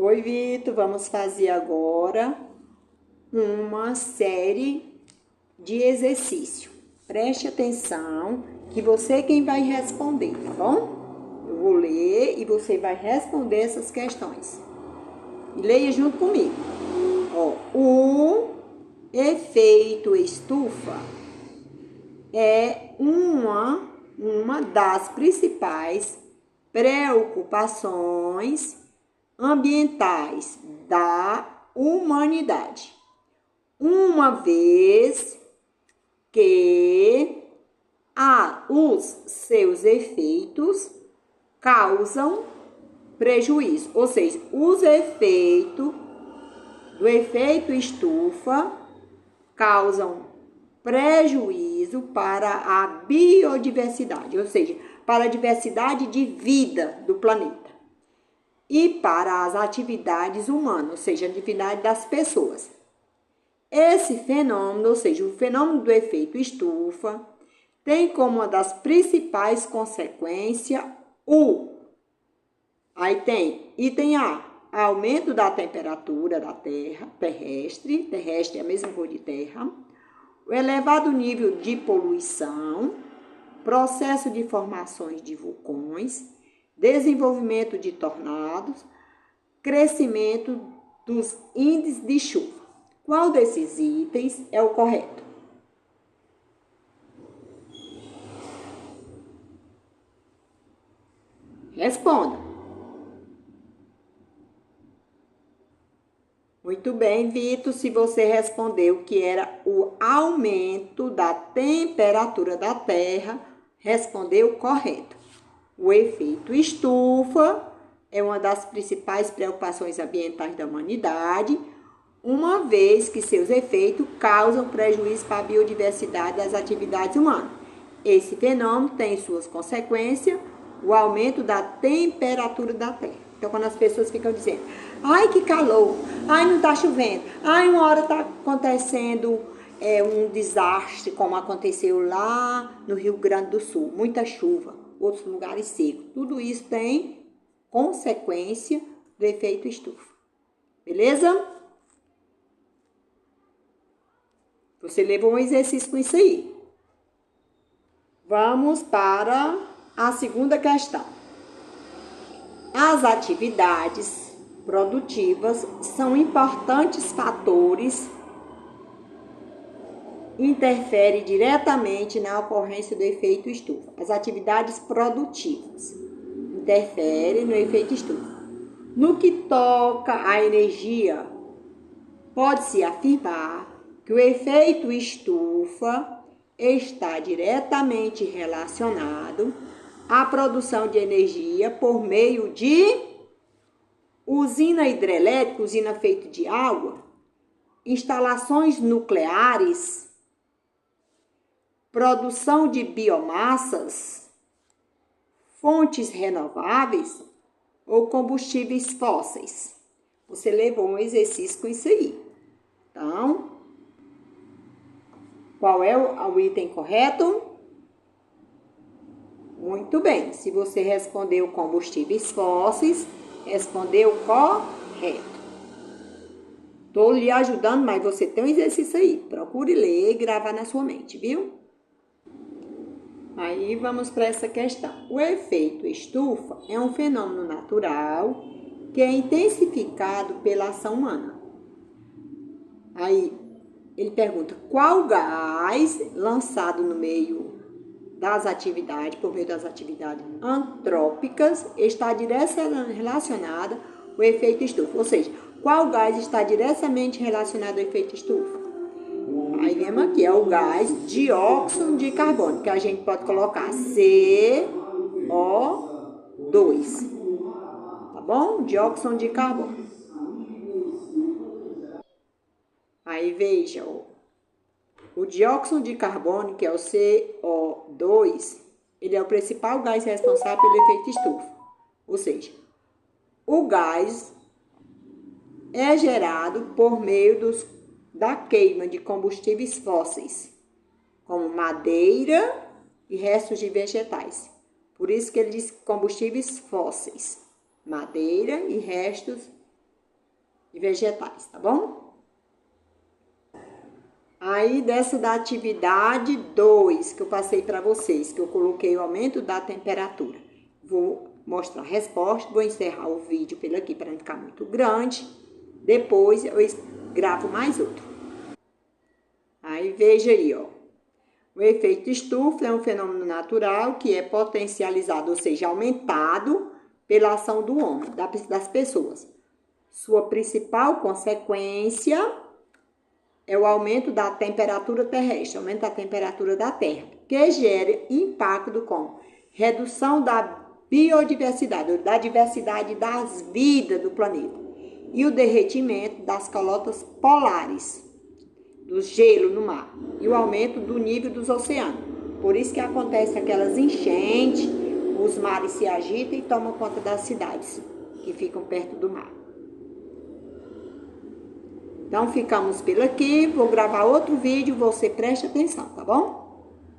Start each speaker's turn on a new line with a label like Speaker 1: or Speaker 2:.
Speaker 1: Oi, Vitor, vamos fazer agora uma série de exercício. Preste atenção que você é quem vai responder, tá bom? Eu vou ler e você vai responder essas questões. E leia junto comigo. O efeito estufa é uma das principais preocupações ambientais da humanidade, uma vez que os seus efeitos causam prejuízo, ou seja, os efeitos do efeito estufa causam prejuízo para a biodiversidade, ou seja, para a diversidade de vida do planeta e para as atividades humanas, ou seja, a atividade das pessoas. Esse fenômeno, ou seja, o fenômeno do efeito estufa, tem como uma das principais consequências item A, aumento da temperatura da Terra, terrestre é a mesma cor de terra, o elevado nível de poluição, processo de formações de vulcões, desenvolvimento de tornados, crescimento dos índices de chuva. Qual desses itens é o correto? Responda. Muito bem, Vitor, se você respondeu que era o aumento da temperatura da Terra, respondeu correto. O efeito estufa é uma das principais preocupações ambientais da humanidade, uma vez que seus efeitos causam prejuízo para a biodiversidade das atividades humanas. Esse fenômeno tem suas consequências, o aumento da temperatura da Terra. Então, quando as pessoas ficam dizendo, ai que calor, ai não está chovendo, ai uma hora está acontecendo um desastre, como aconteceu lá no Rio Grande do Sul, muita chuva, outros lugares secos. Tudo isso tem consequência do efeito estufa. Beleza? Você levou um exercício com isso aí. Vamos para a segunda questão. As atividades produtivas são importantes fatores interferem diretamente na ocorrência do efeito estufa. As atividades produtivas interferem no efeito estufa. No que toca à energia, pode-se afirmar que o efeito estufa está diretamente relacionado à produção de energia por meio de usina hidrelétrica, usina feita de água, instalações nucleares, produção de biomassas, fontes renováveis ou combustíveis fósseis. Você levou um exercício com isso aí. Então, qual é o item correto? Muito bem. Se você respondeu combustíveis fósseis, respondeu correto. Estou lhe ajudando, mas você tem um exercício aí. Procure ler e gravar na sua mente, viu? Aí vamos para essa questão. O efeito estufa é um fenômeno natural que é intensificado pela ação humana. Aí ele pergunta, qual gás lançado no meio das atividades, por meio das atividades antrópicas, está diretamente relacionada ao efeito estufa? Ou seja, qual gás está diretamente relacionado ao efeito estufa? Aí vemos aqui, é o gás dióxido de carbono, que a gente pode colocar CO2, tá bom? Dióxido de carbono. Aí veja, o dióxido de carbono, que é o CO2, ele é o principal gás responsável pelo efeito estufa. Ou seja, o gás é gerado por meio da queima de combustíveis fósseis, como madeira e restos de vegetais. Por isso que ele diz combustíveis fósseis, madeira e restos e vegetais, tá bom? Aí, dessa da atividade 2 que eu passei para vocês, que eu coloquei o aumento da temperatura. Vou mostrar a resposta, vou encerrar o vídeo pelo aqui para não ficar muito grande. Depois eu gravo mais outro. Aí, veja aí, ó. O efeito estufa é um fenômeno natural que é potencializado, ou seja, aumentado pela ação do homem, das pessoas. Sua principal consequência é o aumento da temperatura terrestre, aumento da temperatura da Terra, que gera impacto com redução da biodiversidade, da diversidade das vidas do planeta, e o derretimento das calotas polares, do gelo no mar, e o aumento do nível dos oceanos. Por isso que acontece aquelas enchentes, os mares se agitam e tomam conta das cidades que ficam perto do mar. Então, ficamos por aqui. Vou gravar outro vídeo, você preste atenção, tá bom?